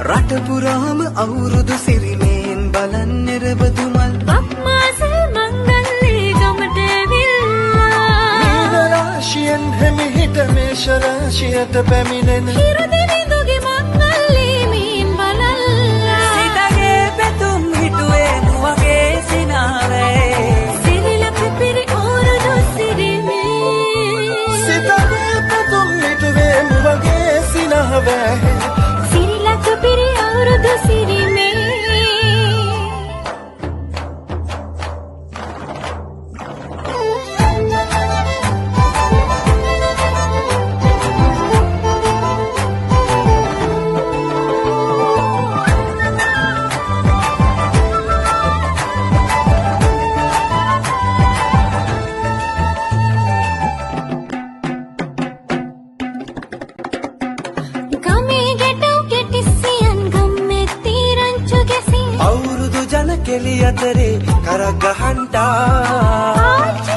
රට පුරාම අවුරුදු සිරිමේන් බලන් නිරබදුමල් වක්මාසල් මංගල්ලේ ගමට ඇවිල්ලා මීන රාශියෙන් හිමිහිට මේෂ රාශියට පැමිණෙන හිරදිරිඳුගේ මංගල්ලේ මීන් බලල්ලා සිතගේ පැතුම් හිටුවේ නුවගේ සිනාවේ සිරිලක පිරි අවුරුදු සිරිමේ සිතගේ පැතුම් හිටුවේ නුවගේ සිනහවැ සිරිලක පිරි අවුරුදු සිරිමේ අවුරුදු ජන කෙලි අතරේ කරක් ගහන්ටා ආච්චි